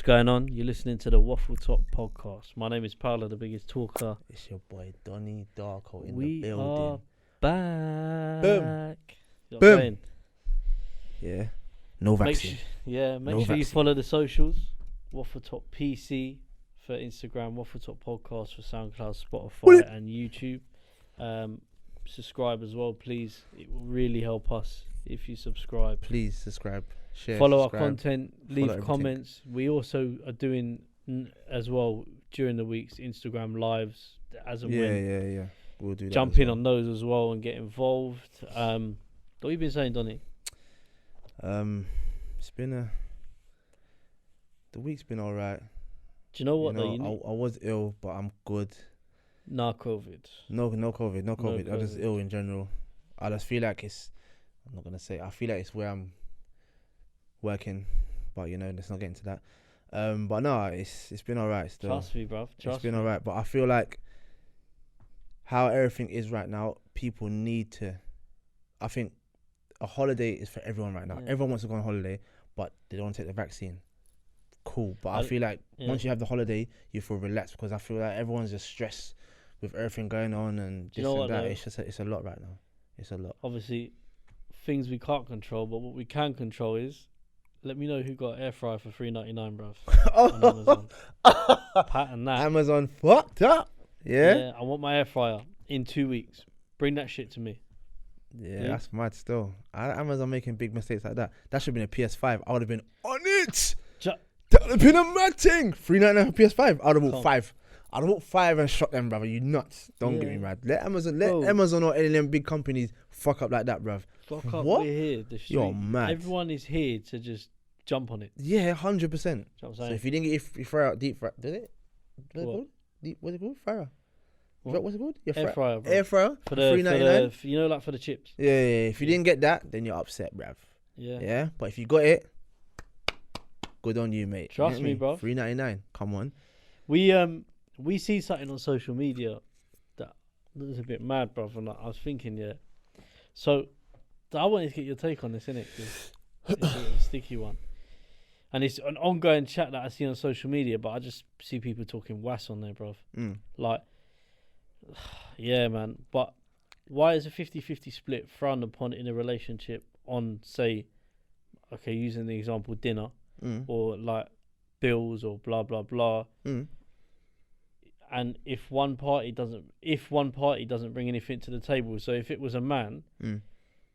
What's going on? You're listening to the Waffletop Podcast. My name is Paolo, the biggest talker. It's your boy Donny Darko in We the are building. back. Boom. You know what I'm Boom. saying? Yeah. No vaccine. Make sure you follow the socials. Waffletop PC for Instagram, Waffletop Podcast for SoundCloud, Spotify, and YouTube. Subscribe as well, please. It will really help us if you subscribe. Please subscribe, share, Follow subscribe. our content, leave everything. comments. We also are doing as well during the weeks Instagram lives as and when. Yeah. We'll do that. Jump as in well. on those as well and get involved. What have you been saying, Donny? It's been the week's been alright. Do you know what? You know, I was ill, but I'm good. Nah, COVID. No COVID. I'm just COVID. ill in general. I just feel like I'm not gonna say. I feel like it's where I'm working, but let's not get into that. But no, it's been alright still. Trust me, bruv. It's been alright, but I feel like how everything is right now, people need to. I think a holiday is for everyone right now. Yeah. Everyone wants to go on holiday, but they don't want to take the vaccine. Cool, but I feel like once you have the holiday, you feel relaxed because I feel like everyone's just stressed with everything going on and this and that. It's a lot right now. It's a lot. Obviously, things we can't control, but what we can control is let me know who got air fryer for $3.99, bruv. On Amazon. Pattern that. Amazon fucked up. Yeah, I want my air fryer in 2 weeks. Bring that shit to me. Yeah, that's mad still. Amazon making big mistakes like that. That should have been a PS5. I would have been on it. That would have been a mad thing. $3.99 for PS5. I would have bought 5. I'd have bought 5 and shot them, brother. You nuts. Don't get me mad. Let Amazon or any of them big companies fuck up like that, bruv. Fuck up, What? we're here. The street. You're mad. Everyone is here to just jump on it. Yeah, 100%. You know what I'm So saying? if you didn't get your fryer out deep fry, did it? What? What's it called? Fryer. What? What's it called? Your Air fryer, bro. Air fryer For $3.99. like for the chips. Yeah. If you didn't get that, then you're upset, bruv. Yeah. Yeah. But if you got it, good on you, mate. Trust You me, know what bruv. $3.99. Come on. We see something on social media that was a bit mad, bruv, and I was thinking, So I wanted to get your take on this, innit? 'Cause it's a sticky one. And it's an ongoing chat that I see on social media, but I just see people talking wass on there, bruv. Like, yeah, man. But why is a 50-50 split frowned upon in a relationship on, say, okay, using the example dinner, or like bills or blah, blah, blah. And if one party doesn't bring anything to the table, so if it was a man,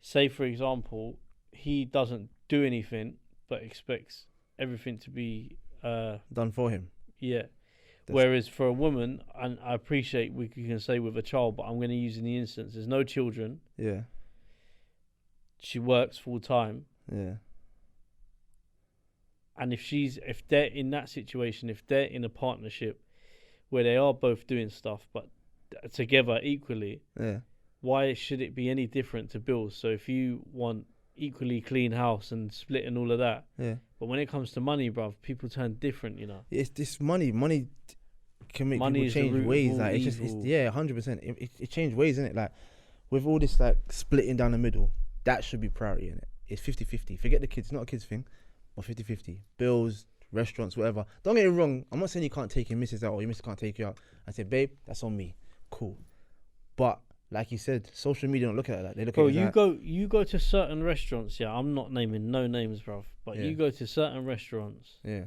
say for example, he doesn't do anything but expects everything to be Done for him. yeah. Whereas for a woman, and I appreciate you can say with a child, but I'm going to use in the instance, there's no children. Yeah. She works full time. Yeah. And if they're in that situation, if they're in a partnership where they are both doing stuff, but together equally, Yeah. why should it be any different to bills? So if you want equally clean house and split and all of that, but when it comes to money, bruv, people turn different, you know. It's this money. Money can make Money people is the change root of ways. all Like it's evil. 100%. It changed ways, isn't it? Like with all this like splitting down the middle, that should be priority in it. It's 50-50. Forget the kids. It's not a kids thing, but 50-50. Bills, restaurants, whatever. Don't get me wrong. I'm not saying you can't take your missus out or your missus can't take you out. I say, babe, that's on me. Cool. But like you said, social media don't look at it like that. They look at it like, you go to certain restaurants, yeah. I'm not naming no names, bruv, but you go to certain restaurants, yeah,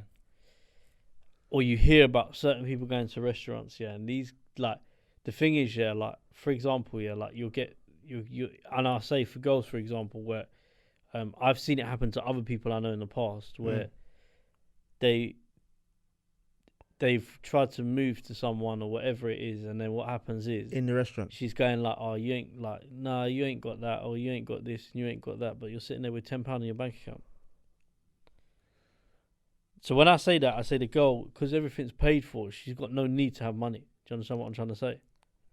or you hear about certain people going to restaurants, yeah. And these, like, the thing is, yeah, like for example, yeah, like you'll get you, and I'll say for girls, for example, where I've seen it happen to other people I know in the past, where they've tried to move to someone or whatever it is, and then what happens is in the restaurant, she's going like, oh, you ain't like, nah, you ain't got that, or you ain't got this, and you ain't got that, but you're sitting there with £10 in your bank account. So when I say that, I say the girl, because everything's paid for, she's got no need to have money. Do you understand what I'm trying to say?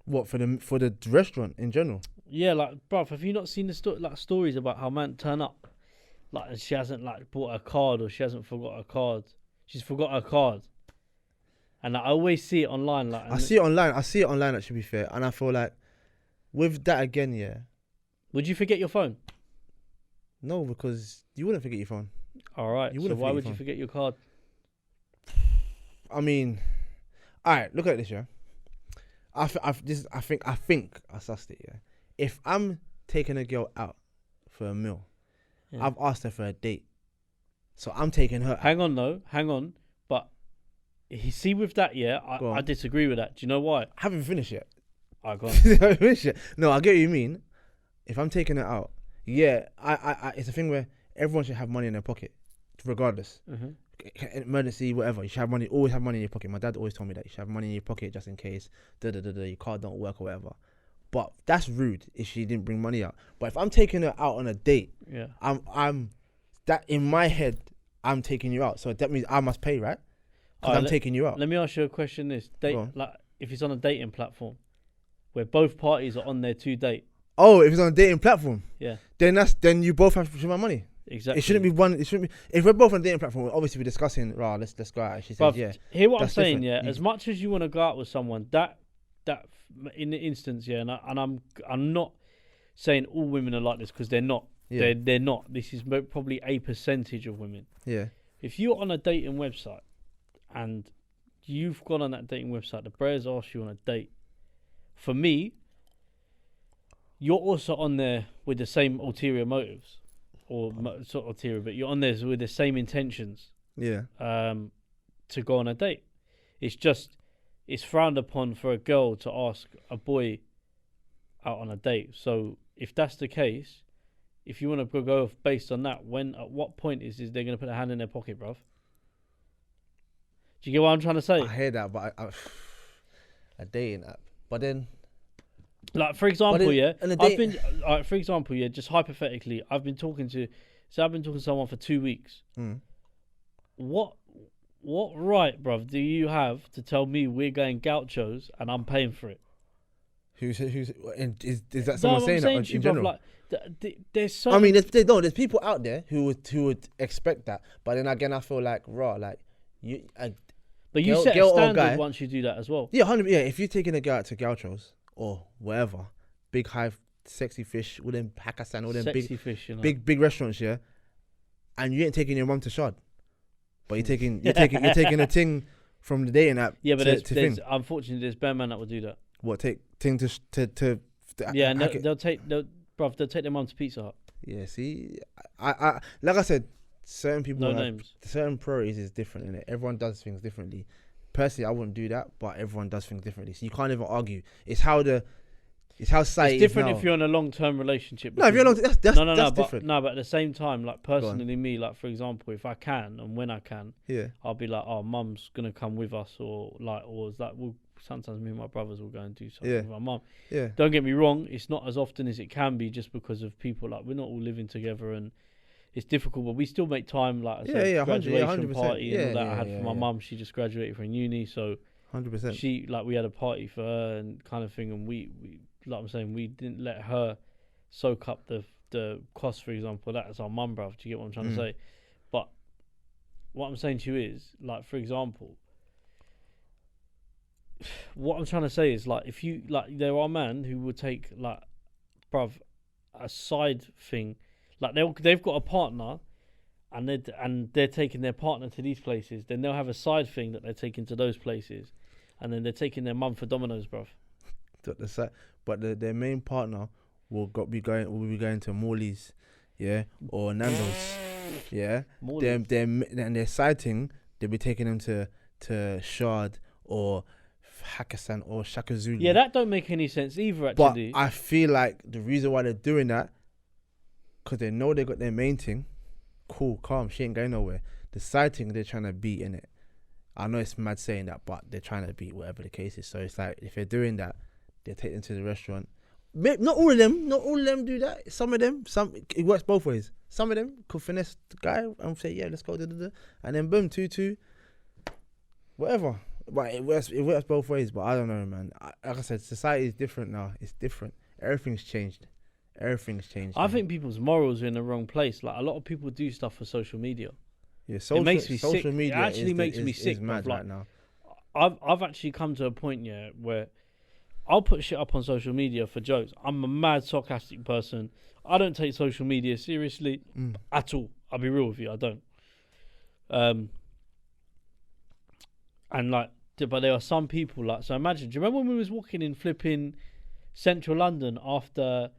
What for the restaurant in general? Yeah, like, bruv, have you not seen the stories about how man turn up, like, and she hasn't like bought a card, or she hasn't forgot her card? She's forgot her card. And I always see it online. Like, I see it online. That should be fair. And I feel like with that again, yeah. Would you forget your phone? No, because you wouldn't forget your phone. All right. You So wouldn't why forget would your you phone. forget your card? I mean, all right. Look at this, yeah. I think I sussed it, yeah. If I'm taking a girl out for a meal, I've asked her for a date, so I'm taking her. Hang on. But you see, with that, yeah, I disagree with that. Do you know why? I haven't finished yet. I go on. I haven't finished yet. No, I get what you mean. If I'm taking her out, yeah, I it's a thing where everyone should have money in their pocket, regardless. Mm-hmm. Emergency, whatever. You should have money. Always have money in your pocket. My dad always told me that you should have money in your pocket just in case. Your car don't work or whatever. But that's rude if she didn't bring money out. But if I'm taking her out on a date, yeah, I'm that in my head, I'm taking you out. So that means I must pay, right? Because I'm taking you out. Let me ask you a question. Like if it's on a dating platform, where both parties are on there to date. Oh, if it's on a dating platform, yeah, then you both have to share my money. Exactly. It shouldn't be one. It shouldn't be. If we're both on a dating platform, obviously we're discussing. Right, let's go out. She says, yeah. Hear what I'm saying, yeah. As much as you want to go out with someone, that in the instance, yeah, and I'm not saying all women are like this because they're not. Yeah. They're not. This is probably a percentage of women. Yeah. If you're on a dating website and you've gone on that dating website, the bears asked you on a date. For me, you're also on there with the same ulterior motives, or sort of ulterior, but you're on there with the same intentions. Yeah. To go on a date, it's frowned upon for a girl to ask a boy out on a date. So if that's the case, if you want to go based on that, at what point is they're going to put a hand in their pocket, bruv? Do you get what I'm trying to say? I hear that, but a dating app, but then. Like for example, for example, just hypothetically, I've been talking to someone for 2 weeks. Mm. What right, bruv, do you have to tell me we're going gauchos and I'm paying for it? Who's is that someone saying that in general? Bruv, like, there's so. I mean, there's people out there who would expect that, but then again, I feel like you. But you set a standard once you do that as well. Yeah, 100. Yeah, if you're taking a girl out to gauchos or wherever, big hive, sexy fish, all them Hakkasan, all them big restaurants, yeah, and you ain't taking your mum to Shard, but you're taking a thing from the dating app. Yeah, but there's unfortunately there's bare man that will do that. What, take thing to yeah, and they'll take their mum to Pizza Hut. Yeah, see, I like I said, certain people names. Certain priorities is different in it. Everyone does things differently. Personally, I wouldn't do that, but everyone does things differently. So you can't even argue. It's how society. It's different if you're in a long-term relationship. No, if you're that's different. But at the same time, like personally, me, like for example, if I can and when I can, yeah, I'll be like, oh, mum's gonna come with us, or is that sometimes me and my brothers will go and do something with my mum. Yeah. Don't get me wrong, it's not as often as it can be, just because of people, like we're not all living together and it's difficult, but we still make time. Like I said, graduation party and all that I had for my mum. She just graduated from uni, so 100%. She we had a party for her and kind of thing, and we like I'm saying, we didn't let her soak up the cost, for example. That is our mum, bruv. Do you get what I'm trying to say? But what I'm saying to you is, like, for example, what I'm trying to say is, like, if you there are men who would take, like, bruv, a side thing. Like they've got a partner, and they're taking their partner to these places. Then they'll have a side thing that they're taking to those places, and then they're taking their mum for Domino's, bruv. But their main partner will be going to Morley's, yeah, or Nando's, yeah. And their side thing, they'll be taking them to Shard or Hakkasan or Shaka Zulu. Yeah, that don't make any sense either, actually. But I feel like the reason why they're doing that, because they know they got their main thing, cool, calm, she ain't going nowhere. The side thing they're trying to beat, innit? I know it's mad saying that, but they're trying to beat whatever the case is. So it's like, if they're doing that, they take them to the restaurant. Not all of them do that. Some of them, it works both ways. Some of them could finesse the guy and say, yeah, let's go, and then boom, 2-2, whatever. But it works both ways. But I don't know, man. Like I said, society is different now. It's different. Everything's changed. I think people's morals are in the wrong place. Like, a lot of people do stuff for social media. Yeah, it makes me social sick. Media it actually makes me sick. Is mad right now. I've actually come to a point, yeah, where I'll put shit up on social media for jokes. I'm a mad sarcastic person. I don't take social media seriously at all. I'll be real with you, I don't. And like, but there are some people like. So imagine. Do you remember when we was walking in flipping central London after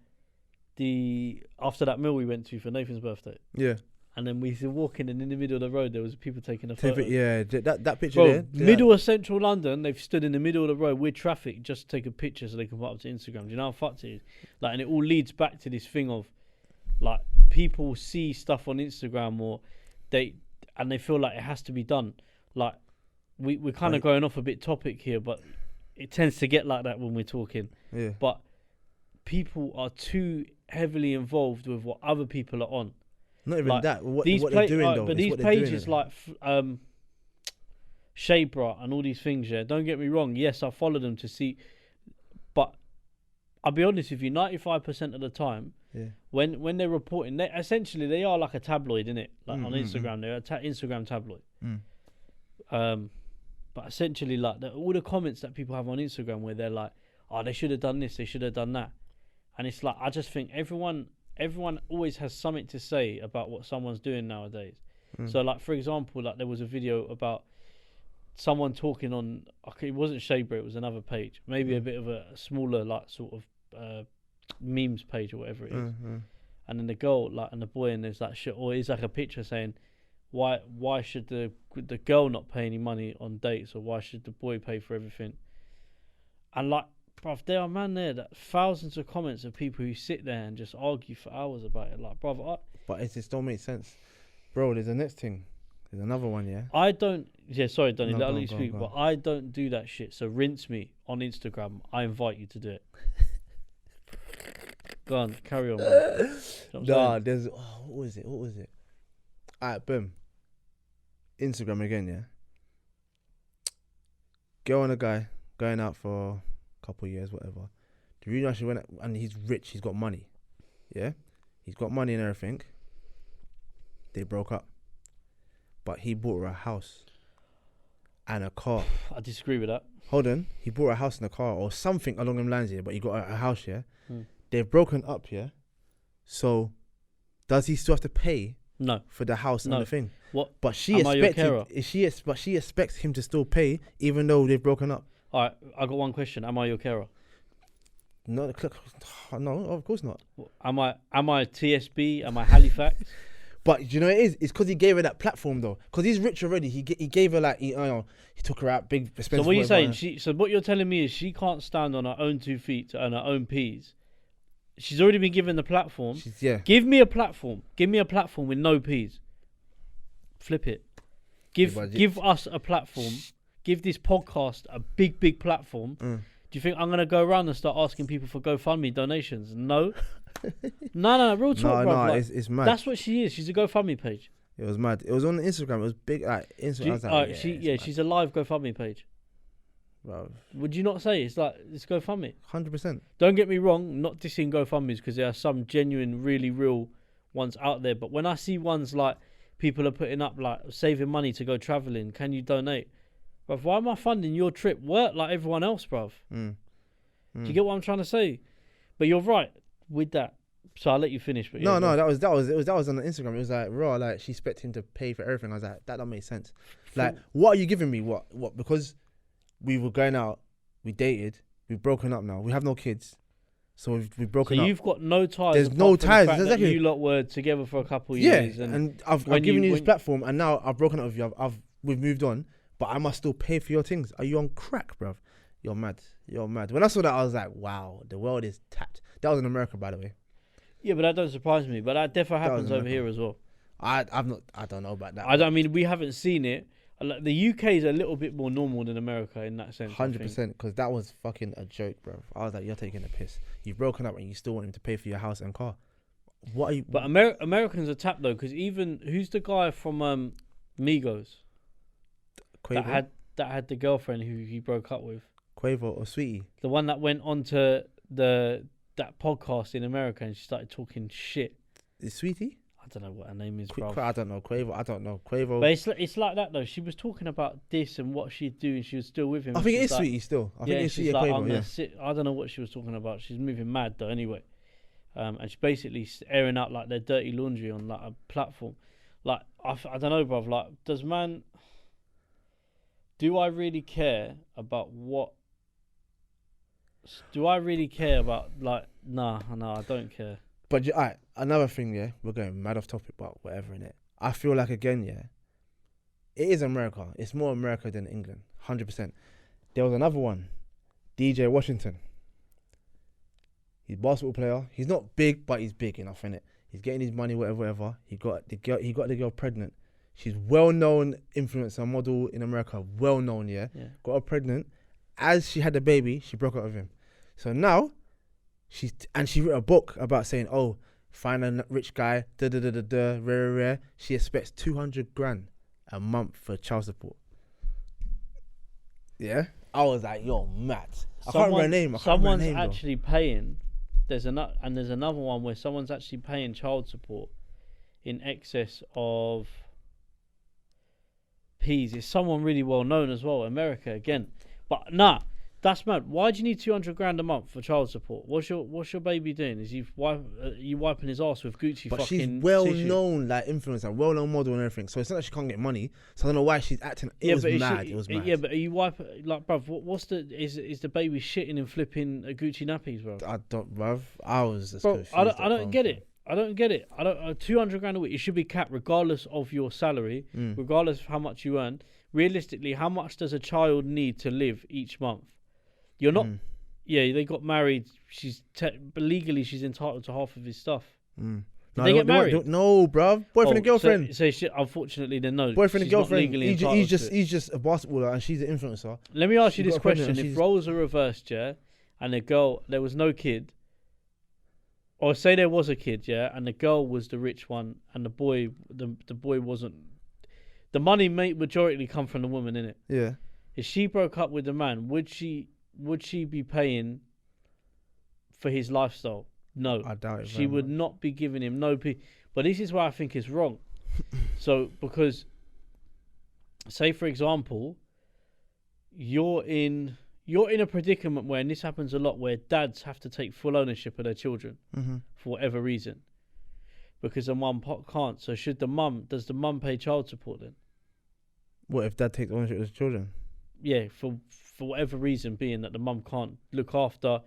that meal we went to for Nathan's birthday? Yeah. And then we were walking, and in the middle of the road, there was people taking a photo. Yeah, that picture Bro, there. middle of central London, they've stood in the middle of the road with traffic just to take a picture so they can put up to Instagram. Do you know how fucked it is? Like, and it all leads back to this thing of, like, people see stuff on Instagram they feel like it has to be done. Like, we're kind of going off a bit topic here, but it tends to get like that when we're talking. Yeah. But people are too heavily involved with what other people are on. Not even like, that. What they're doing though. But these pages like Shabra and all these things, yeah. Don't get me wrong. Yes, I follow them to see, but I'll be honest with you. 95% of the time, when they're reporting, essentially they are like a tabloid, innit? Like on Instagram, they're Instagram tabloid. But essentially, like all the comments that people have on Instagram where they're like, "Oh, they should have done this, they should have done that," and it's like I just think everyone always has something to say about what someone's doing nowadays. So like, for example, like there was a video about someone talking on, it wasn't Shabra, it was another page, maybe a bit of a smaller like sort of memes page or whatever it is. And then the girl like and the boy, and there's like shit, or it's like a picture saying why should the girl not pay any money on dates, or why should the boy pay for everything? And like, bruv, there are that thousands of comments of people who sit there and just argue for hours about it. Like, bruv, but it just don't make sense, bro. There's the next thing. There's another one, yeah. I don't. Yeah, sorry, Donny. No, let go me on, speak, go but I don't do that shit. So rinse me on Instagram. I invite you to do it. Go on, carry on. Nah, there's what was it? Alright, boom. Instagram again, yeah. Girl and a guy going out for a couple of years, whatever. The reason she went, and he's rich, he's got money, yeah. He's got money and everything. They broke up, but he bought her a house and a car. I disagree with that. Hold on, he bought her a house and a car or something along them lines, yeah. But he got a house, yeah. They've broken up, yeah. So, does he still have to pay? No. For the house and the thing. What? But she expects him to still pay even though they've broken up. All right, I got one question. Am I your carer? No, of course not. Am I TSB? Am I Halifax? But you know it is. It's because he gave her that platform though. Because he's rich already. He gave her like he took her out big expensive. So what are you saying? So what you're telling me is she can't stand on her own 2 feet to earn her own peas. She's already been given the platform. Give me a platform. Give me a platform with no peas. Flip it. Give us a platform. Give this podcast a big platform. Do you think I'm gonna go around and start asking people for GoFundMe donations? No. No, real talk, bro. No, it's mad. That's what she is. She's a GoFundMe page. It was mad. It was on Instagram. It was big. Like Instagram. She's a live GoFundMe page. Bro. Would you not say it's GoFundMe? 100%. Don't get me wrong, not dissing GoFundMes because there are some genuine, really real ones out there. But when I see ones like people are putting up like saving money to go traveling, can you donate? Bruv, why am I funding your trip? Work like everyone else, bruv. Do you get what I'm trying to say? But you're right with that. So I'll let you finish. But no, that was on the Instagram. It was like raw, like she expected him to pay for everything. I was like, that don't make sense. Like, what are you giving me? What? Because we were going out, we dated, we've broken up now. We have no kids, so we've broken up. So you've got no ties. There's no ties. Exactly. You lot were together for a couple of years. And I've given you this platform, and now I've broken up with you. We've moved on, but I must still pay for your things. Are you on crack, bruv? You're mad. When I saw that, I was like, wow, the world is tapped. That was in America, by the way. Yeah, but that don't surprise me. But that definitely happens over here as well. I don't know about that. I mean, we haven't seen it. The UK is a little bit more normal than America in that sense. 100%, because that was fucking a joke, bro. I was like, you're taking a piss. You've broken up and you still want him to pay for your house and car. What are you? But Americans are tapped though, because even who's the guy from Migos Quavo? that had the girlfriend who he broke up with? Quavo or Sweetie? The one that went on to that podcast in America and she started talking shit. Is Sweetie? I don't know what her name is, bro. I don't know. Quavo. I don't know. Quavo. But it's like that though. She was talking about this and what she'd do, and she was still with him. I think it is Sweetie still. I think it's she's Sweetie. like, Quavo, I don't know what she was talking about. She's moving mad though. Anyway, and she's basically airing out like their dirty laundry on like a platform. Like I don't know, bro. Like, do I really care about what? Do I really care about like? Nah, I don't care. But alright, another thing, yeah, we're going mad off topic, but whatever, innit? I feel like again, yeah, it is America. It's more America than England, 100%. There was another one, DJ Washington. He's a basketball player. He's not big, but he's big enough, innit? He's getting his money, whatever. He got the girl pregnant. She's well-known influencer model in America, well-known, yeah. Got her pregnant. As she had the baby, she broke up with him. So now, she wrote a book about saying, oh, find a rich guy, rare. She expects 200 grand a month for child support. Yeah, I was like, yo, mad. I can't remember her name. Someone's actually paying. There's another one where someone's actually paying child support in excess of P's. It's someone really well known as well, America again. But nah, that's mad. Why do you need 200 grand a month for child support? What's your baby doing? Is you wiping his ass with Gucci? But fucking she's well tissue? known, like influencer, well known model and everything. So it's not that she can't get money. So I don't know why she's acting. It was mad. Yeah, but are you wiping like, bruv? What's the is the baby shitting and flipping Gucci nappies, bro? I don't, bruv. I was just bro. confused. I don't get it. I don't get it. 200 grand a week. It should be capped regardless of your salary, regardless of how much you earn. Realistically, how much does a child need to live each month? You're not. Yeah, they got married. But legally she's entitled to half of his stuff. No, they get married? No, bruv. Boyfriend and girlfriend. So unfortunately, then no. Boyfriend and girlfriend. He's just a basketballer and she's an influencer. Let me ask you this question: if roles are reversed, yeah, and there was no kid, or say there was a kid, yeah, and the girl was the rich one, and the boy wasn't. The money may majority come from the woman, innit? Yeah. If she broke up with the man, would she be paying for his lifestyle? No. I doubt it. She would not be giving him no P. But this is why I think it's wrong. So, because, say for example, you're in a predicament where, and this happens a lot, where dads have to take full ownership of their children for whatever reason. Because the mum can't. So does the mum pay child support then? What if dad takes ownership of his children? Yeah, for whatever reason, being that the mum can't look after,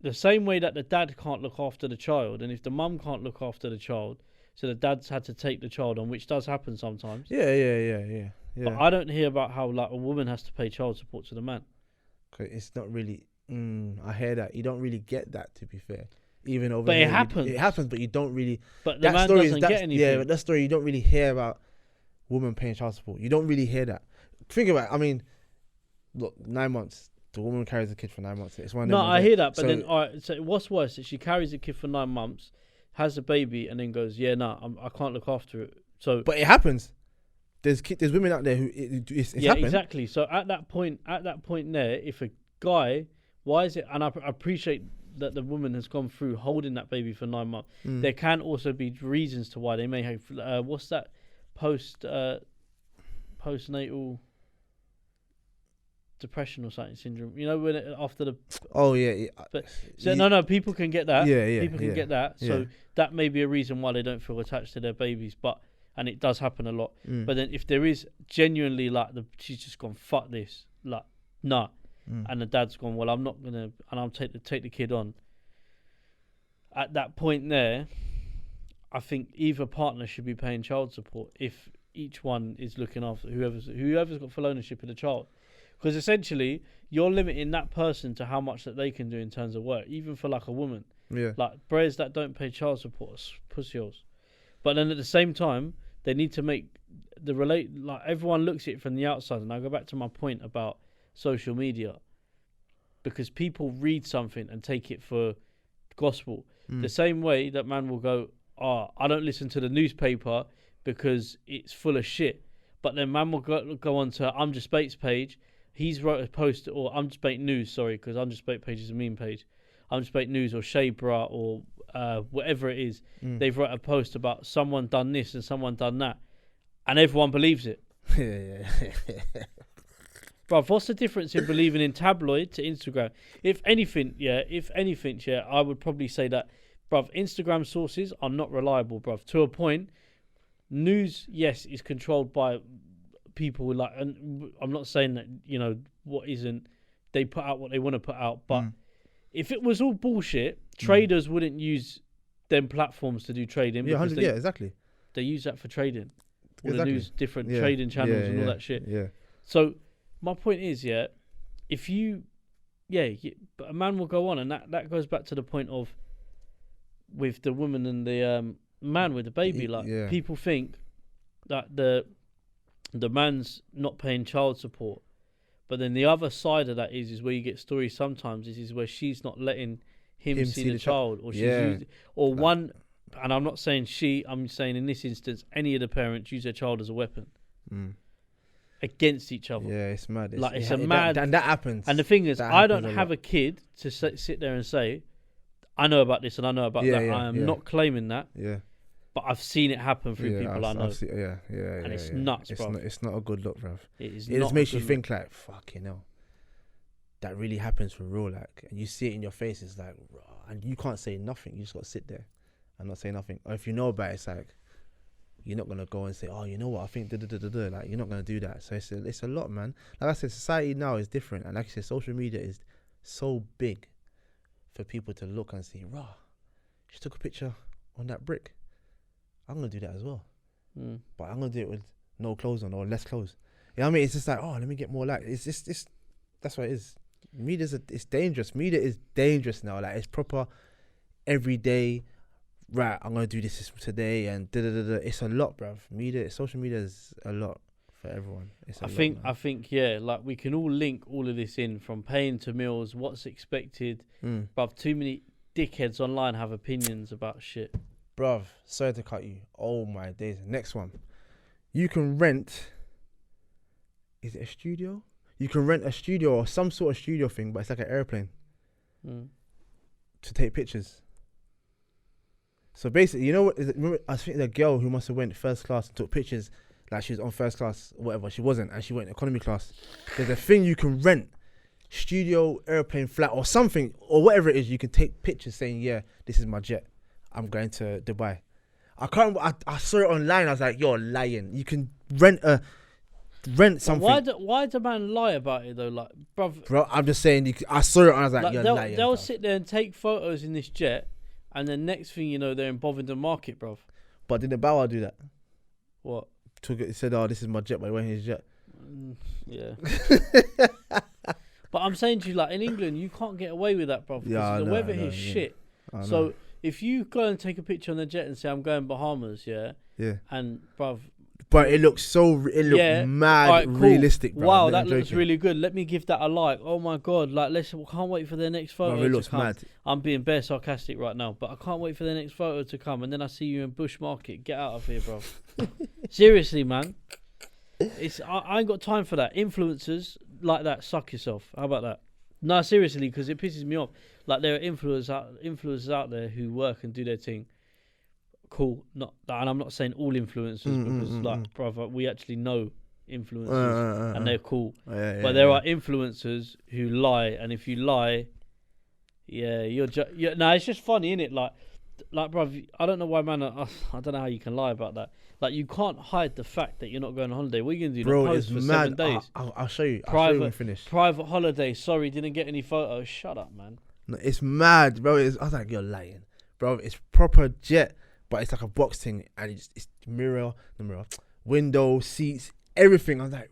the same way that the dad can't look after the child, and if the mum can't look after the child, so the dad's had to take the child on, which does happen sometimes. Yeah. But I don't hear about how like a woman has to pay child support to the man. It's not really. I hear that. You don't really get that, to be fair. Even over but here, it happens. It happens, but you don't really. But the man doesn't get anything. Yeah, but that story you don't really hear about women paying child support. You don't really hear that. Think about it. I mean, look, 9 months. The woman carries a kid for 9 months. It's one. No, I hear that, but then, all right. So what's worse? That she carries a kid for 9 months, has a baby, and then goes, "Yeah, I can't look after it." So, but it happens. There's women out there who it's yeah, happened. Exactly. So at that point there, if a guy, why is it? And I appreciate that the woman has gone through holding that baby for 9 months. There can also be reasons to why they may have what's that postnatal depression or something syndrome. You know, when after the But so no, people can get that. Yeah, people can get that. So that may be a reason why they don't feel attached to their babies. And it does happen a lot. But then if there is genuinely like she's just gone fuck this, like nah. And the dad's gone, well, I'm not gonna, and I'll take the kid on. At that point there, I think either partner should be paying child support if each one is looking after whoever's got full ownership of the child, because essentially you're limiting that person to how much that they can do in terms of work, even for like a woman. Yeah. Like bros that don't pay child support, pussy holes. But then at the same time, they need to make like everyone looks at it from the outside, and I go back to my point about social media, because people read something and take it for gospel. The same way that man will go, I don't listen to the newspaper because it's full of shit. But then man will go on to I'm Just Bait's page. He's wrote a post, or I'm Just Bait News, sorry, because I'm Just Bait page is a meme page. I'm Just Bait News or Shea Bra or whatever it is. They've wrote a post about someone done this and someone done that, and everyone believes it. Yeah. Bruv, what's the difference in believing in tabloid to Instagram? If anything, I would probably say that, bruv, Instagram sources are not reliable, bruv. To a point, news, yes, is controlled by people like, and I'm not saying that, you know, what isn't, they put out what they want to put out, but if it was all bullshit, traders wouldn't use them platforms to do trading. Yeah, because exactly. They use that for trading. All Exactly. the news, different trading channels and all that shit. Yeah. So my point is, if you, but a man will go on, and that goes back to the point of with the woman and the man with the baby. Like people think that the man's not paying child support, but then the other side of that is where you get stories sometimes is where she's not letting him see the child, or she's used, or like, one. And I'm not saying she. I'm saying in this instance, any of the parents use their child as a weapon against each other. Yeah, it's mad. It's a mad. And that happens. And the thing is, I don't have a kid to sit there and say, I know about this and I know about that. I am not claiming that. Yeah. But I've seen it happen through people I know. And it's nuts, bro. It's not a good look, bro. It just makes you think like, fucking hell. That really happens for real, like, and you see it in your face. It's like, and you can't say nothing. You just got to sit there and not say nothing. Or if you know about it, it's like, you're not gonna go and say, oh, you know what, I think like, you're not gonna do that. So it's a lot, man. Like I said, society now is different, and like I said, social media is so big for people to look and see, she took a picture on that brick. I'm gonna do that as well, but I'm gonna do it with no clothes on or less clothes. You know what I mean? It's just like, oh, let me get more likes. It's that's what it is. It's dangerous. Media is dangerous now. Like, it's proper every day. Right, I'm gonna do this today, and It's a lot, bruv. Social media is a lot for everyone. I think, like, we can all link all of this in, from paying to meals, what's expected. Bruv, too many dickheads online have opinions about shit. Bruv, sorry to cut you. Oh my days. Next one. You can rent. Is it a studio? You can rent a studio or some sort of studio thing, but it's like an airplane to take pictures. So basically, you know what? Remember, I think the girl who must have went first class and took pictures, like she was on first class, or whatever. She wasn't, and she went economy class. There's a thing you can rent, studio, airplane, flat, or something, or whatever it is. You can take pictures saying, "Yeah, this is my jet. I'm going to Dubai." I saw it online. I was like, "You're lying." You can rent something. Why do man lie about it though? Like, bro, I'm just saying. I saw it and I was like, "You're lying." They'll sit there and take photos in this jet. And then next thing you know, they're in Bovingdon Market, bruv. But didn't Bow Wow do that? What? He said, "Oh, this is my jet," by wearing his jet. Yeah. But I'm saying to you, like, in England, you can't get away with that, bruv. Because the weather is shit. So if you go and take a picture on the jet and say, "I'm going Bahamas," and bruv. But it looks mad, right, cool. Realistic, bro. Wow, that looks really good. Let me give that a like. Oh my god, like, can't wait for their next photo. Bro, it looks mad. I'm being bare sarcastic right now, but I can't wait for their next photo to come. And then I see you in Bush Market. Get out of here, bro. Seriously, man. I ain't got time for that. Influencers like that, suck yourself. How about that? No, seriously, because it pisses me off. Like, there are influencers out there who work and do their thing. Cool, and I'm not saying all influencers, because like, brother, we actually know influencers and they're cool. But there are influencers who lie, and if you lie, no, it's just funny, innit? Like, bruv, I don't know why, man. I don't know how you can lie about that. Like, you can't hide the fact that you're not going on holiday. What are you gonna do? Bro, not post it's for mad. 7 days. I'll show you. Private holiday. Sorry, didn't get any photos. Shut up, man. No, it's mad, bro. I was like, you're lying, bro. It's proper jet. But it's like a box thing, and it's mirror, window, seats, everything. I was like,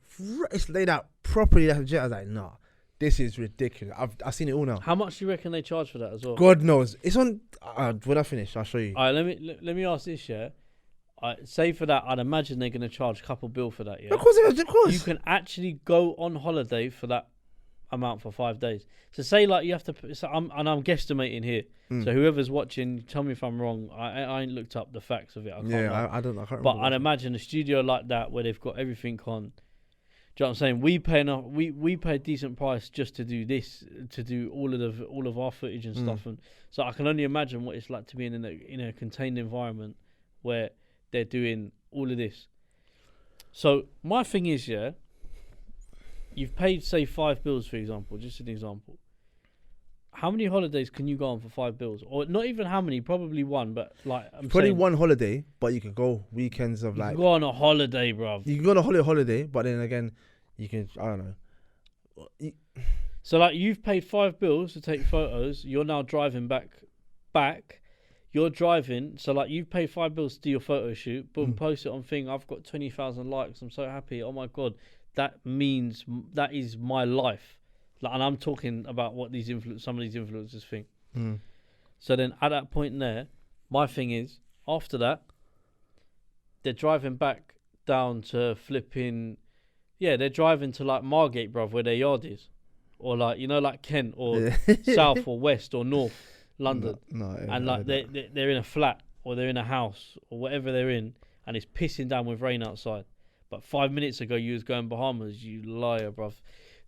it's laid out properly like a jet. I was like, nah, this is ridiculous. I've seen it all now. How much do you reckon they charge for that as well? God knows. It's on. When I finish, I'll show you. All right, let me ask this, yeah. Say for that, I'd imagine they're gonna charge a couple bill for that, yeah. Of course. You can actually go on holiday for that amount for 5 days. So say like you have to. I'm guesstimating here. So whoever's watching, tell me if I'm wrong. I ain't looked up the facts of it. I can't I don't know. I can't but I'd imagine a studio like that where they've got everything on. Do you know what I'm saying? We pay a decent price just to do this, to do all of our footage and stuff, and so I can only imagine what it's like to be in a contained environment where they're doing all of this. So my thing is, you've paid say 5 bills, for example, just an example. how many holidays can you go on for £5? Or not even how many, probably one, but like I'm Probably saying, one holiday, but you could go weekends of you like. can go on a holiday, bruv. You can go on a holiday, but then again, you can, I don't know. So like you've paid £5 to take photos. You're now driving back. You're driving. So like you've paid £5 to do your photo shoot. Boom, post it on thing. I've got 20,000 likes. I'm so happy. Oh my god, that means that is my life. Like, and I'm talking about what these some of these influencers think. So then at that point there, my thing is after that, they're driving back down to flipping. Yeah, they're driving to like Margate, bruv, where their yard is. Or like, you know, like Kent or South or West or North London. And like they're in a flat or they're in a house or whatever they're in and it's pissing down with rain outside. But 5 minutes ago you was going Bahamas, you liar, bruv.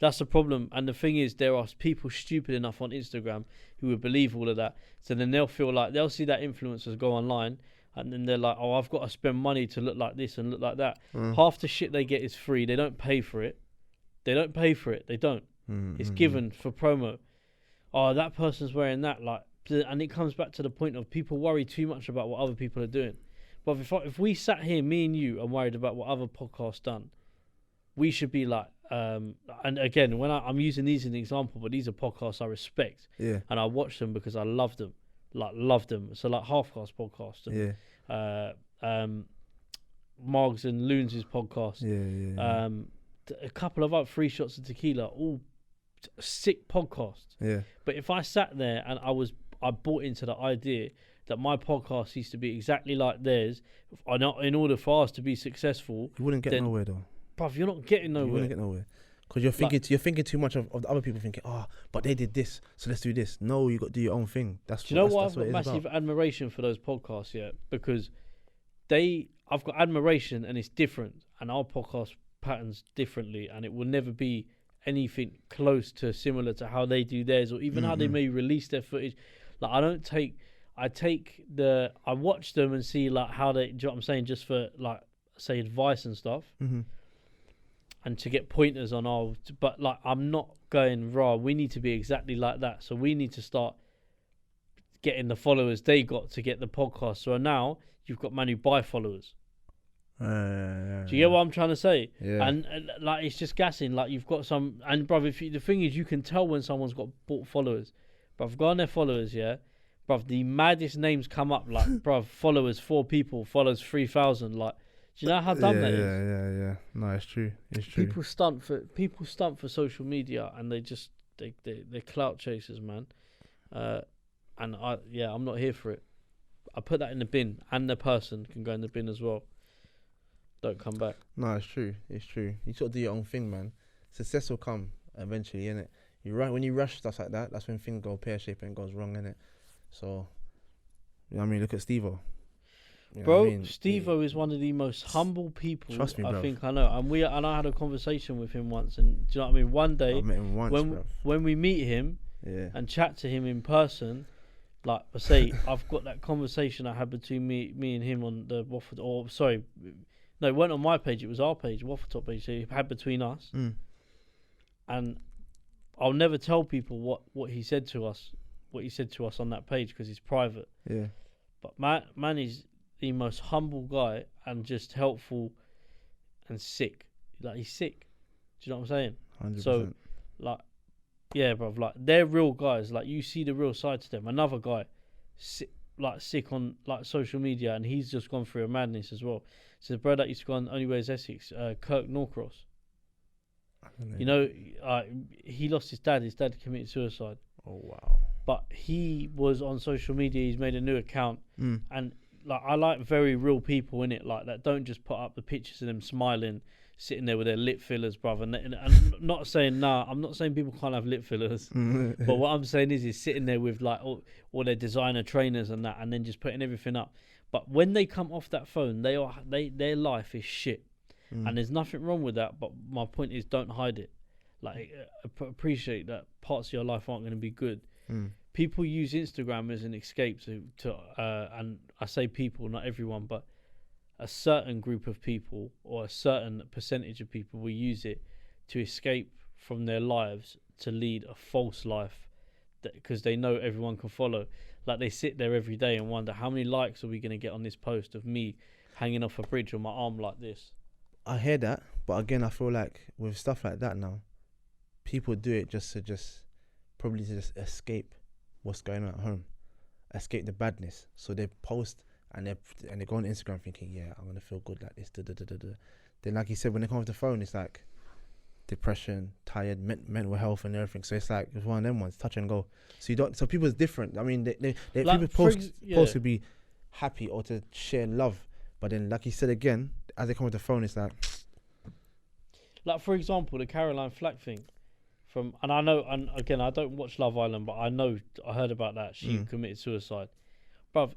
That's the problem. And the thing is, there are people stupid enough on Instagram who would believe all of that. So then they'll feel like they'll see that influencers go online and then they're like, oh, I've got to spend money to look like this and look like that. Half the shit they get is free. They don't pay for it. They don't. It's given for promo. Oh, that person's wearing that. Like, and it comes back to the point of people worry too much about what other people are doing. But if we sat here, me and you, and worried about what other podcasts done, we should be like, and again, when I'm using these as an example, but these are podcasts I respect, and I watch them because I love them, So like Half Cast podcast, Margs and Loons' podcast, a couple of other Free Shots of Tequila, all sick podcasts. But if I sat there and I bought into the idea that my podcast used to be exactly like theirs, in order for us to be successful, you wouldn't get nowhere though. Bruv, you're not getting nowhere. You wouldn't get nowhere. Because you're thinking too much of the other people thinking, but they did this, so let's do this. No, you got to do your own thing. Do you know what? I've got massive admiration for those podcasts, because I've got admiration and it's different, and our podcast patterns differently, and it will never be anything close to similar to how they do theirs, or even how they may release their footage. Like I watch them and see like how they, do you know what I'm saying, just for like say advice and stuff. And to get pointers on but like I'm not going raw. We need to be exactly like that. So we need to start getting the followers they got to get the podcast. So now you've got man who buy followers. Do you get what I'm trying to say? And like it's just gassing. Like you've got some, and bruv, the thing is, you can tell when someone's got bought followers. Bruv, go on their followers, bruv. The maddest names come up, like bruv, followers 4 people, follows 3,000, like. Do you know how dumb that is? Yeah. No, it's true. People stunt for social media, and they're clout chasers, man. And I'm not here for it. I put that in the bin, and the person can go in the bin as well. Don't come back. No, it's true. You got to do your own thing, man. Success will come eventually, innit? When you rush stuff like that, that's when things go pear-shaped and it goes wrong, innit? So, you know what I mean? Look at Steve-O. You know bro, I mean? Steve-O is one of the most humble people. Trust me, I bro. think I know. And I had a conversation with him once, and do you know what I mean? One day, I met him once, when we meet him and chat to him in person, like I say, I've got that conversation I had between me and him on the no, it weren't on my page. It was our page, Waffletop page. So he had between us, and I'll never tell people what he said to us, on that page, because it's private. But man is the most humble guy and just helpful and sick. Like he's sick. Do you know what I'm saying? 100%. So, like, yeah, bruv. Like they're real guys. Like you see the real side to them. Another guy, sick on like social media, and he's just gone through a madness as well. So the bro that used to go on Only Wears Essex, Kirk Norcross. You know, he lost his dad. His dad committed suicide. Oh wow! But he was on social media. He's made a new account, and like I like very real people in it, like that don't just put up the pictures of them smiling, sitting there with their lip fillers, brother. And not saying I'm not saying people can't have lip fillers, but what I'm saying is sitting there with like all their designer trainers and that, and then just putting everything up. But when they come off that phone, their life is shit, and there's nothing wrong with that. But my point is, don't hide it. Like appreciate that parts of your life aren't going to be good. People use Instagram as an escape to and I say people, not everyone, but a certain group of people or a certain percentage of people will use it to escape from their lives, to lead a false life because they know everyone can follow. Like they sit there every day and wonder how many likes are we going to get on this post of me hanging off a bridge on my arm like this. I hear that, but again, I feel like with stuff like that now, people do it just to escape what's going on at home, escape the badness. So they post and they go on Instagram thinking, yeah, I'm gonna feel good like this. Then, like you said, when they come off the phone, it's like depression, tired, mental health, and everything. So it's like it's one of them ones, touch and go. So you don't. So people's different. I mean, they Like, people post to be happy or to share love, but then, like you said again, as they come off the phone, it's like for example, the Caroline Flack thing. And I know, and again, I don't watch Love Island, but I heard about that. She committed suicide. Bruv,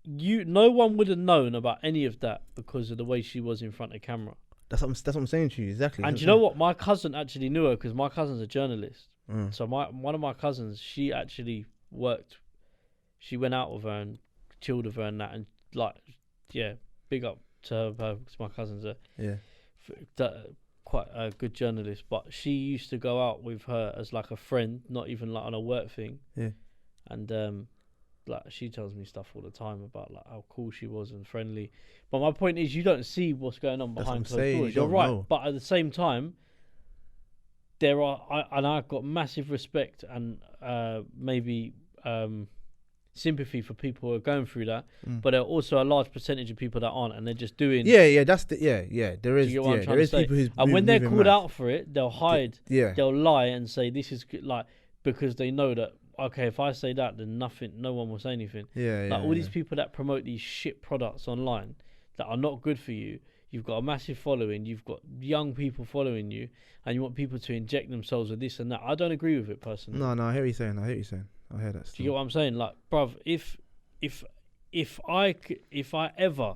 no one would have known about any of that because of the way she was in front of camera. That's what I'm saying to you, exactly. And you know what? My cousin actually knew her because my cousin's a journalist. So one of my cousins, she actually worked. She went out with her and chilled with her and that, and like, yeah, big up to her because my cousin's quite a good journalist. But she used to go out with her as like a friend, not even like on a work thing. Yeah. And like she tells me stuff all the time about like how cool she was and friendly. But my point is, you don't see what's going on behind closed doors. You're right, but at the same time, I've got massive respect and maybe sympathy for people who are going through that. But there are also a large percentage of people that aren't, and they're just doing. There is people who's and when they're called out for it, they'll hide. They'll lie and say this is like because they know that. Okay, if I say that, then no one will say anything. All these people that promote these shit products online that are not good for you, you've got a massive following, you've got young people following you, and you want people to inject themselves with this and that. I don't agree with it personally. No, I hear what you're saying. I hear that. Do you get what I'm saying? Like, bruv, if I ever,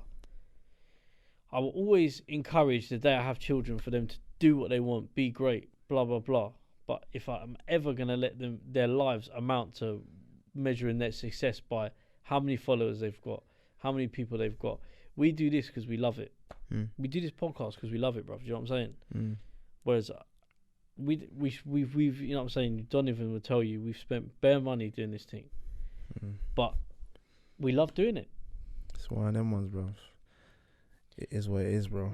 I will always encourage the day I have children for them to do what they want, be great, blah blah blah. But if I'm ever going to let their lives amount to measuring their success by how many followers they've got, how many people they've got, we do this because we love it. We do this podcast because we love it, bro. Do you know what I'm saying? Whereas we've you know what I'm saying? Donovan will tell you we've spent bare money doing this thing, but we love doing it. It's one of them ones, bro. It is what it is, bro.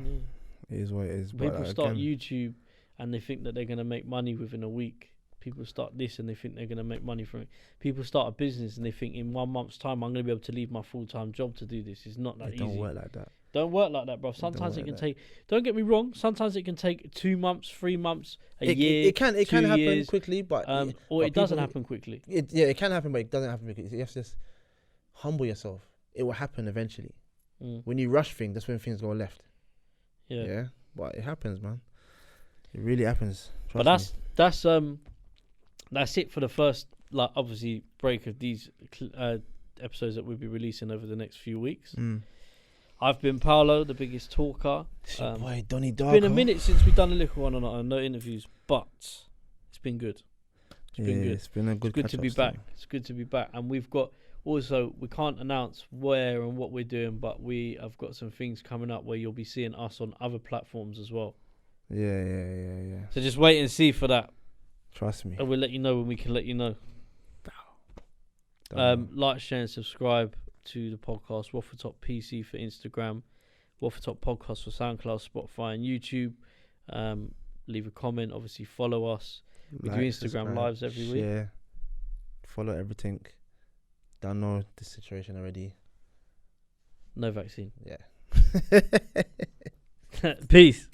It is what it is. People start YouTube. And they think that they're going to make money within a week. People start this and they think they're going to make money from it. People start a business and they think in 1 month's time I'm going to be able to leave my full-time job to do this. It's not that easy. Don't work like that. Don't work like that, bro. Sometimes it can take. Don't get me wrong. Sometimes it can take 2 months, 3 months, a year. It can happen quickly, but or it doesn't happen quickly. It can happen, but it doesn't happen quickly. You have to just humble yourself. It will happen eventually. When you rush things, that's when things go left. Yeah, but it happens, man. It really happens. But that's it for the first, like, obviously break of these episodes that we'll be releasing over the next few weeks. I've been Paolo, the biggest talker. It's your boy Donny Darko. It's been a minute since we've done a little one on no interviews, but it's been good. It's been good. It's been a good. It's good to be back. It's good to be back, and we've got. Also, we can't announce where and what we're doing, but we have got some things coming up where you'll be seeing us on other platforms as well. Yeah. So just wait and see for that. Trust me. And we'll let you know when we can let you know. Like, share and subscribe to the podcast. Waffletop PC for Instagram. Waffletop Podcast for SoundCloud, Spotify and YouTube. Leave a comment. Obviously follow us. We do Instagram lives every week. Yeah. Follow everything. Don't know the situation already. No vaccine. Yeah. Peace.